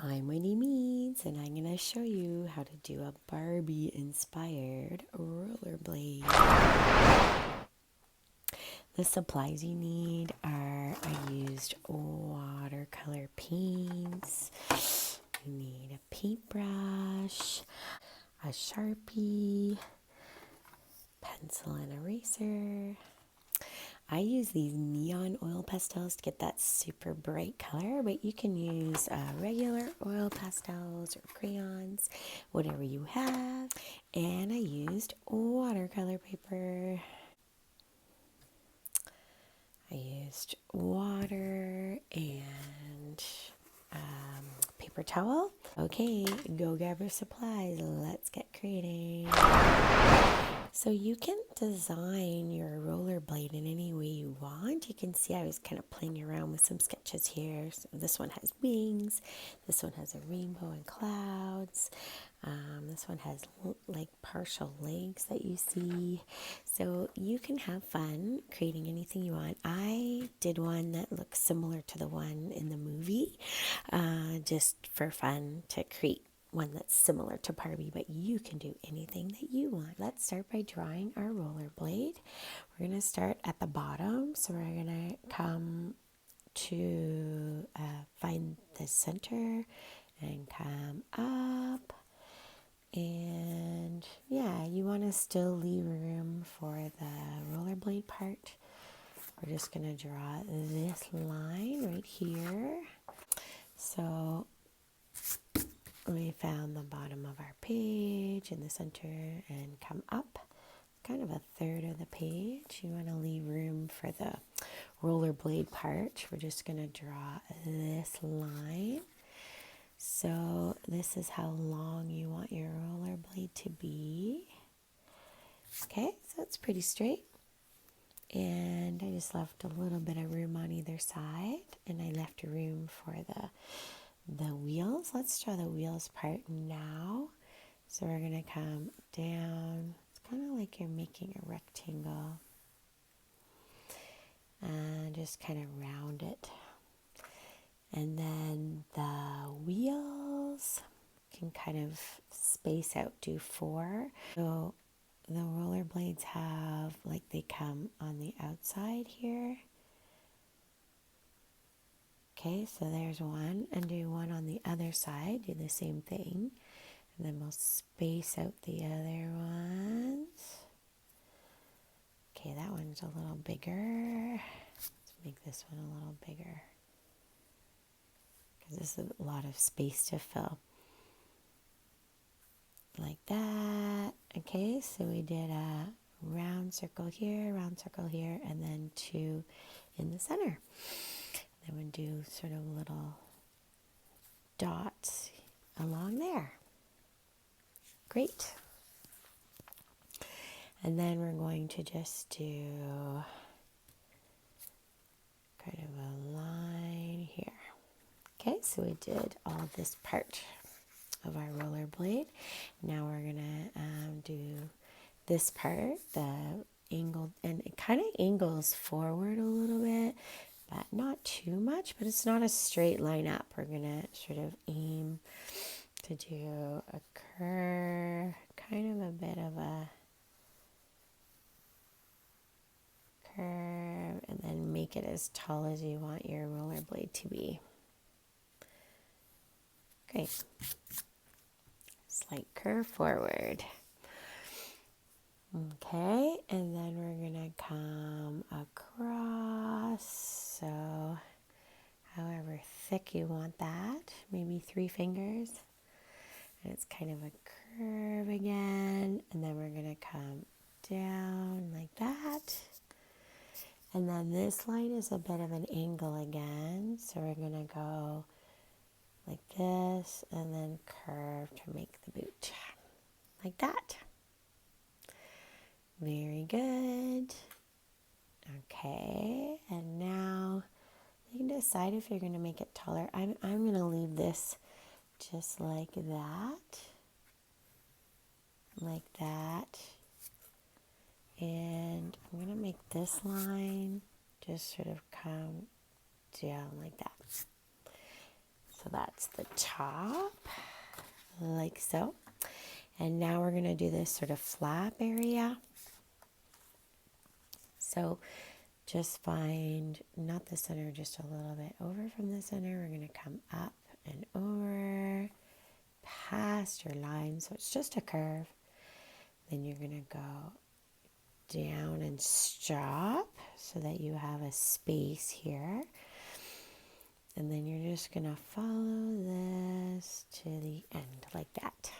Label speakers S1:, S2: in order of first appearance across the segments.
S1: I'm Winnie Means, and I'm going to show you how to do a Barbie-inspired rollerblade. The supplies you need are, I used watercolor paints, you need a paintbrush, a Sharpie, pencil and eraser. I use these neon oil pastels to get that super bright color, but you can use regular oil pastels or crayons, whatever you have. And I used watercolor paper. I used water and paper towel. Okay, go grab your supplies. Let's get creating. So you can design your rollerblade in any way you want. You can see I was kind of playing around with some sketches here. So this one has wings. This one has a rainbow and clouds. This one has like partial legs that you see. So you can have fun creating anything you want. I did one that looks similar to the one in the movie, just for fun to create one that's similar to Barbie, but you can do anything that you want. Let's start by drawing our rollerblade. We're going to start at the bottom. So we're going to come to find the center and come up. And yeah, you want to still leave room for the rollerblade part. We're just going to draw this line right here. So we found the bottom of our page in the center and come up kind of a third of the page. You want to leave room for the rollerblade part. We're just going to draw this line. So this is how long you want your rollerblade to be. Okay, so it's pretty straight. And I just left a little bit of room on either side, and I left room for the wheels. Let's draw the wheels part now. So we're going to come down. It's kind of like you're making a rectangle. And just kind of round it. And then the wheels can kind of space out, do 4. So the rollerblades have, like, they come on the outside here. Okay, so there's one, and do one on the other side, do the same thing. And then we'll space out the other ones. Okay, that one's a little bigger. Let's make this one a little bigger, because this is a lot of space to fill. Like that. Okay, so we did a round circle here, and then 2 in the center. Then we'll do sort of little dots along there. Great. And then we're going to just do kind of a line here. Okay, so we did all of this part of our rollerblade. Now we're going to do this part, the angled, and it kind of angles forward a little bit, but not too much, but it's not a straight line up. We're going to sort of aim to do a curve, kind of a bit of a curve, and then make it as tall as you want your rollerblade to be. Great. Slight curve forward. Okay, and then we're going to come across, so however thick you want that, maybe 3 fingers. And it's kind of a curve again, and then we're going to come down like that. And then this line is a bit of an angle again, so we're going to go like this, and then curve to make the boot, like that. Very good. Okay, and now you can decide if you're going to make it taller. I'm going to leave this just like that, and I'm going to make this line just sort of come down like that. So So that's the top, like so. And now we're going to do this sort of flap area. So just find, not the center, just a little bit over from the center. We're going to come up and over past your line. So it's just a curve. Then you're going to go down and stop so that you have a space here. And then you're just going to follow this to the end like that.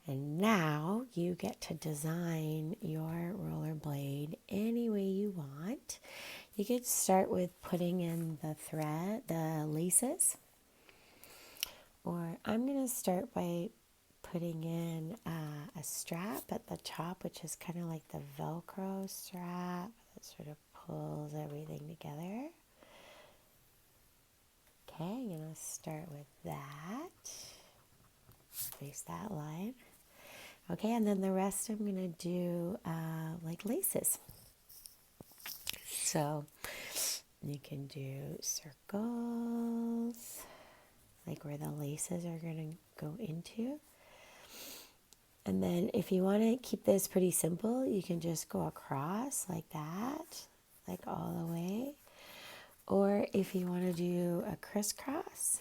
S1: And now you get to design your rollerblade any way you want. You could start with putting in the thread, the laces. Or I'm going to start by putting in a strap at the top, which is kind of like the Velcro strap that sort of pulls everything together. Okay, I'm going to start with that. Face that line. Okay, and then the rest I'm going to do like laces. So you can do circles, like where the laces are going to go into. And then if you want to keep this pretty simple, you can just go across like that, like all the way. Or if you want to do a crisscross,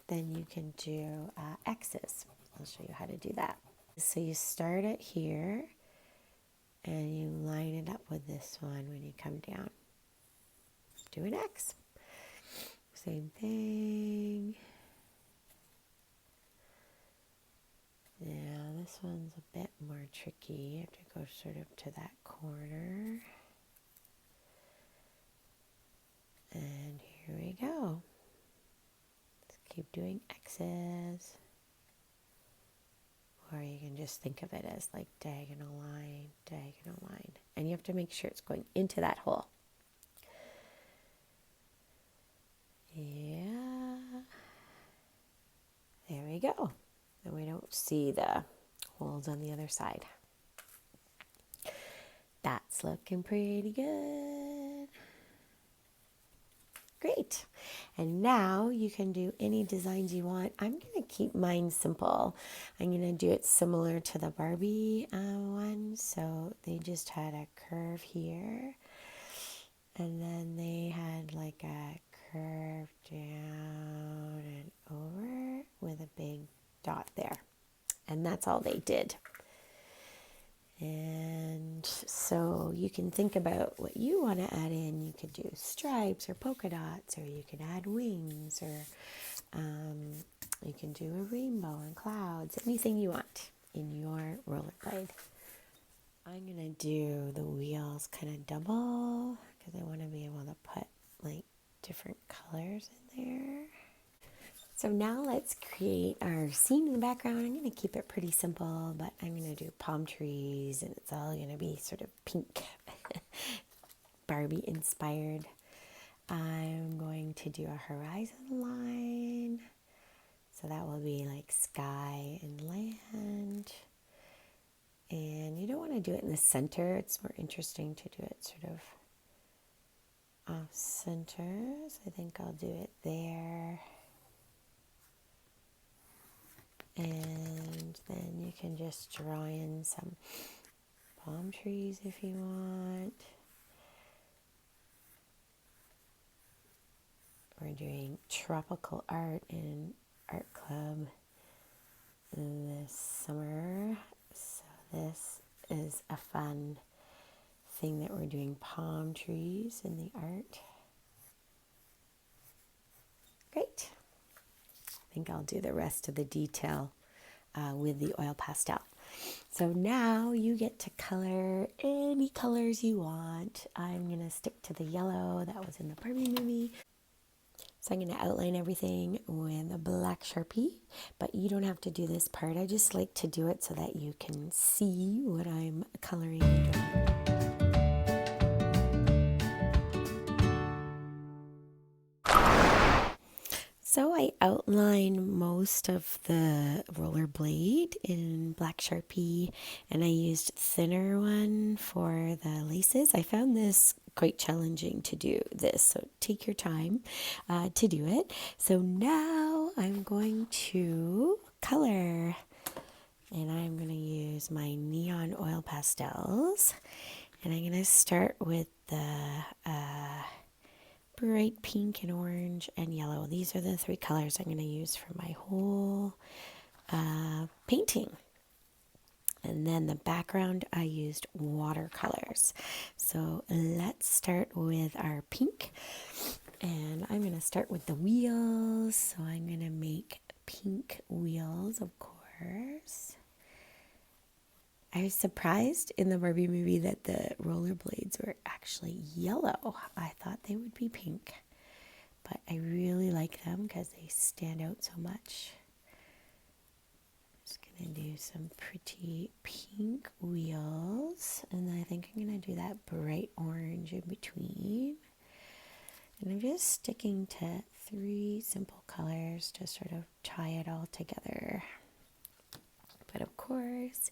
S1: then you can do X's. I'll show you how to do that. So you start it here and you line it up with this one when you come down. Do an X. Same thing. Now this one's a bit more tricky. You have to go sort of to that corner. And here we go. Let's keep doing X's. Or you can just think of it as like diagonal line, diagonal line. And you have to make sure it's going into that hole. Yeah. There we go. And we don't see the holes on the other side. That's looking pretty good. Great. And now you can do any designs you want. I'm going to keep mine simple. I'm going to do it similar to the Barbie one. So they just had a curve here. And then they had like a curve down and over with a big dot there. And that's all they did. And so you can think about what you want to add in. You could do stripes or polka dots, or you could add wings, or you can do a rainbow and clouds, anything you want in your rollerblade. I'm going to do the wheels kind of double because I want to be able to put like different colors in there. So now let's create our scene in the background. I'm going to keep it pretty simple, but I'm going to do palm trees, and it's all going to be sort of pink, Barbie inspired. I'm going to do a horizon line. So that will be like sky and land. And you don't want to do it in the center. It's more interesting to do it sort of off center. So I think I'll do it there. And then you can just draw in some palm trees if you want. We're doing tropical art in art club this summer. So this is a fun thing that we're doing, palm trees in the art. Great. I think I'll do the rest of the detail with the oil pastel. So now you get to color any colors you want. I'm going to stick to the yellow that was in the Barbie movie. So I'm going to outline everything with a black Sharpie, but you don't have to do this part. I just like to do it so that you can see what I'm coloring and drawing. So I outlined most of the rollerblade in black Sharpie, and I used thinner one for the laces. I found this quite challenging to do this, so take your time to do it. So now I'm going to color, and I'm going to use my neon oil pastels, and I'm going to start with the bright pink and orange and yellow. These are the three colors I'm going to use for my whole painting. And then the background, I used watercolors. So let's start with our pink. And I'm going to start with the wheels. So I'm going to make pink wheels, of course. I was surprised in the Barbie movie that the rollerblades were actually yellow. I thought they would be pink. But I really like them because they stand out so much. Just gonna do some pretty pink wheels, and then I think I'm gonna do that bright orange in between. And I'm just sticking to 3 simple colors to sort of tie it all together. But of course,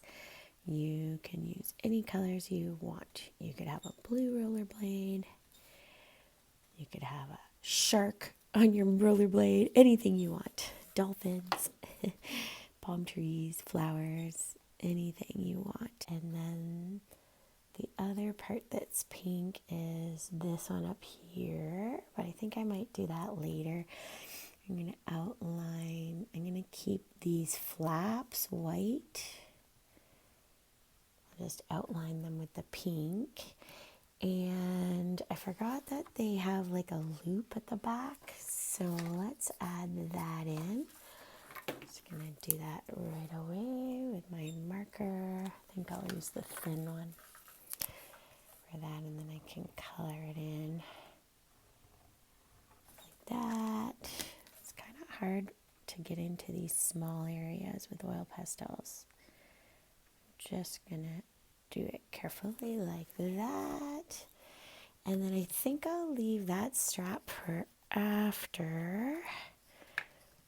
S1: you can use any colors you want. You could have a blue rollerblade, you could have a shark on your rollerblade, anything you want. Dolphins. Palm trees, flowers, anything you want. And then the other part that's pink is this one up here, but I think I might do that later. I'm going to outline, I'm going to keep these flaps white. I'll just outline them with the pink. And I forgot that they have like a loop at the back, so let's add that in. Just gonna do that right away with my marker. I think I'll use the thin one for that, and then I can color it in like that. It's kind of hard to get into these small areas with oil pastels. I'm just gonna do it carefully like that. And then I think I'll leave that strap for after,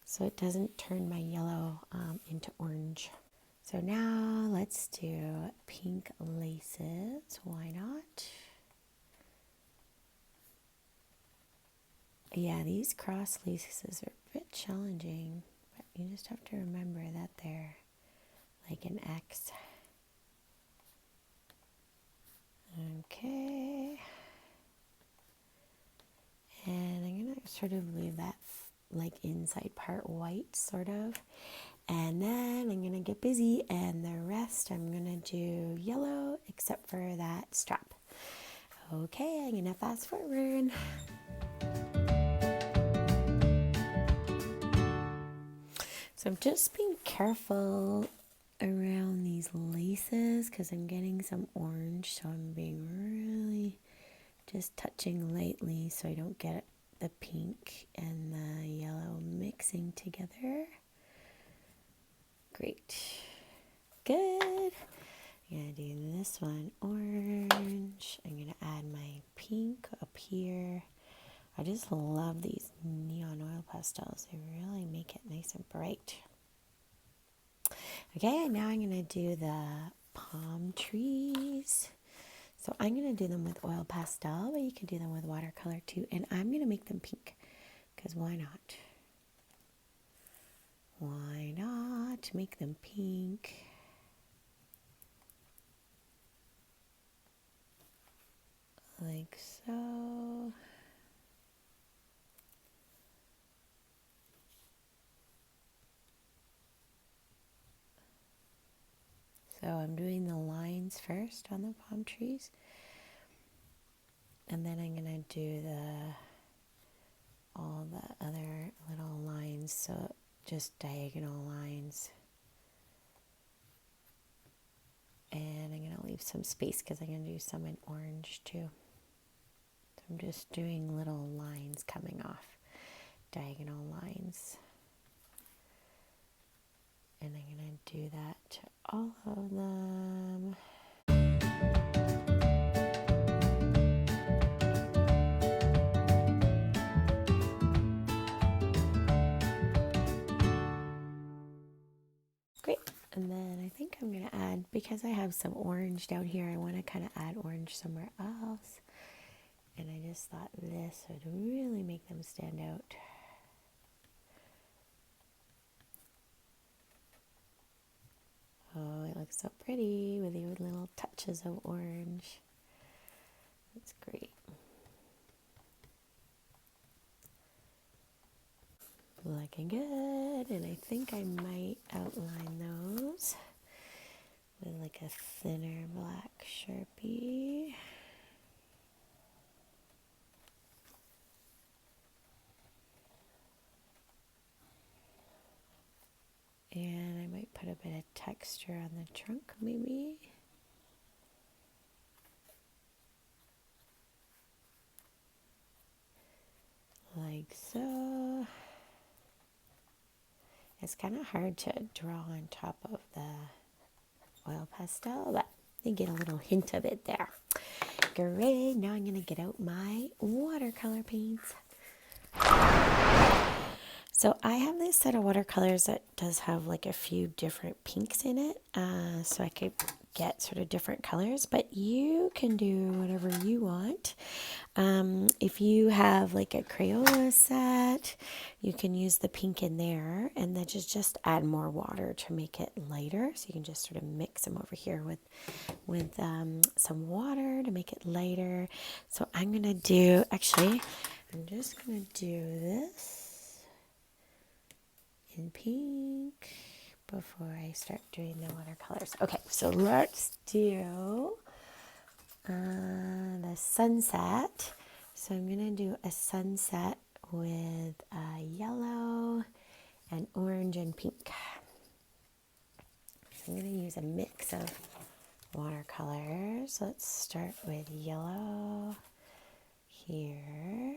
S1: so it doesn't turn my yellow into orange. So now let's do pink laces. Why not? Yeah, these cross laces are a bit challenging, but you just have to remember that they're like an X. Okay. And I'm going to sort of leave that like inside part white, sort of. And then I'm going to get busy, and the rest I'm going to do yellow except for that strap. Okay, I'm going to fast forward. So I'm just being careful around these laces because I'm getting some orange, so I'm being really just touching lightly so I don't get the pink and the yellow mixing together. Great. Good. I'm going to do this one orange. I'm going to add my pink up here. I just love these neon oil pastels. They really make it nice and bright. Okay, now I'm going to do the palm trees. So I'm going to do them with oil pastel, but you can do them with watercolor too. And I'm going to make them pink, because why not? Why not make them pink? Like so. So I'm doing the lines first on the palm trees. And then I'm going to do all the other little lines, so just diagonal lines. And I'm going to leave some space because I'm going to do some in orange too. So I'm just doing little lines coming off, diagonal lines. And I'm going to do that to all of them. Great. And then I think I'm going to add, because I have some orange down here, I want to kind of add orange somewhere else. And I just thought this would really make them stand out. Oh, it looks so pretty with your little touches of orange. That's great. Looking good. And I think I might outline those with like a thinner black Sharpie. And I might put a bit of texture on the trunk maybe. Like so. It's kind of hard to draw on top of the oil pastel, but you get a little hint of it there. Great, now I'm going to get out my watercolor paints. So I have this set of watercolors that does have like a few different pinks in it, so I could get sort of different colors, but you can do whatever you want. If you have like a Crayola set, you can use the pink in there and then just add more water to make it lighter. So you can just sort of mix them over here with some water to make it lighter. So I'm going to do, actually, I'm just going to do this in pink before I start doing the watercolors. Okay, so let's do the sunset. So I'm going to do a sunset with yellow and orange and pink. So I'm going to use a mix of watercolors. Let's start with yellow here.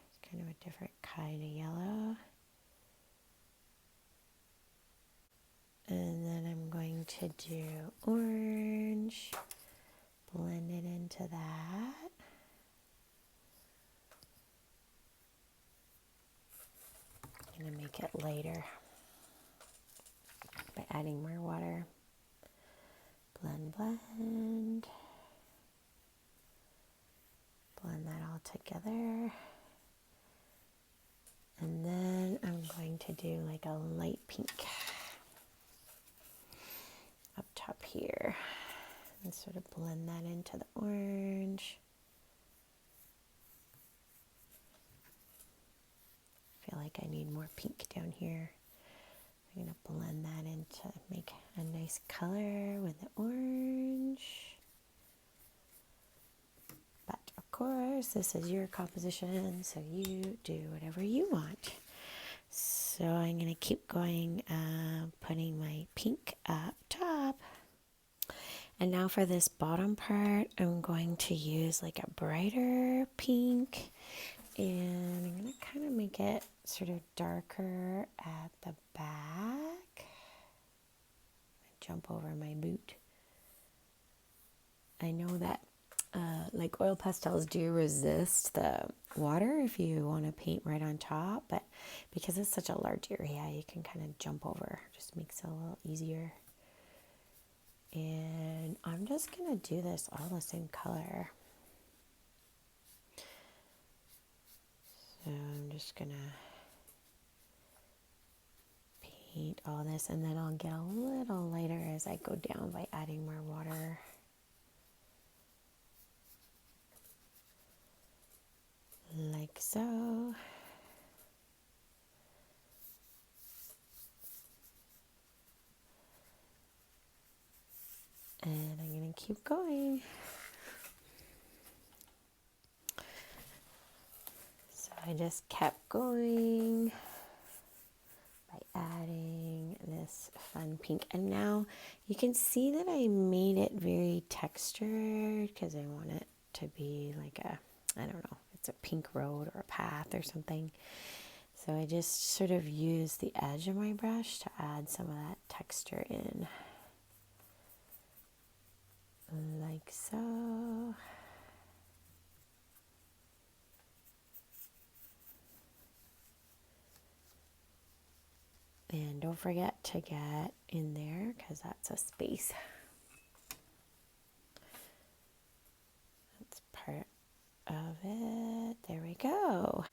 S1: It's kind of a different kind of yellow. And then I'm going to do orange, blend it into that. I'm going to make it lighter by adding more water. Blend, blend. Blend that all together. And then I'm going to do like a light pink up top here. And sort of blend that into the orange. I feel like I need more pink down here. I'm going to blend that in to make a nice color with the orange. But of course, this is your composition, so you do whatever you want. So I'm going to keep going, putting my pink up top. And now for this bottom part, I'm going to use like a brighter pink. And I'm going to kind of make it sort of darker at the back. Jump over my boot. I know that like oil pastels do resist the water if you want to paint right on top, but because it's such a large area, you can kind of jump over. Just makes it a little easier. And I'm just going to do this all the same color. So I'm just going to paint all this, and then I'll get a little lighter as I go down by adding more water. Like so. And I'm going to keep going. So I just kept going by adding this fun pink. And now you can see that I made it very textured because I want it to be like a, I don't know, it's a pink road or a path or something. So I just sort of use the edge of my brush to add some of that texture in. Like so. And don't forget to get in there because that's a space. That's part of it. There we go.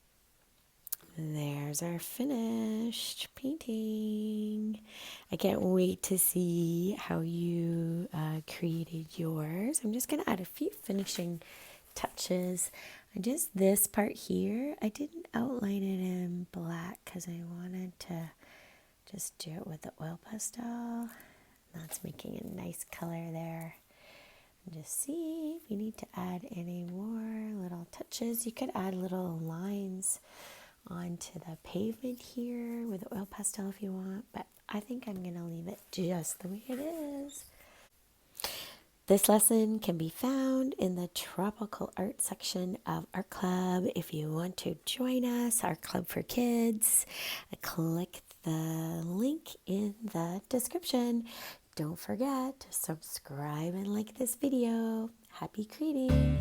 S1: There's our finished painting. I can't wait to see how you created yours. I'm just going to add a few finishing touches. Just this part here, I didn't outline it in black because I wanted to just do it with the oil pastel. That's making a nice color there. And just see if you need to add any more little touches. You could add little lines onto the pavement here with oil pastel if you want, but I think I'm gonna leave it just the way it is. This lesson can be found in the tropical art section of our club. If you want to join us, our club for kids, click the link in the description. Don't forget to subscribe and like this video. Happy creating!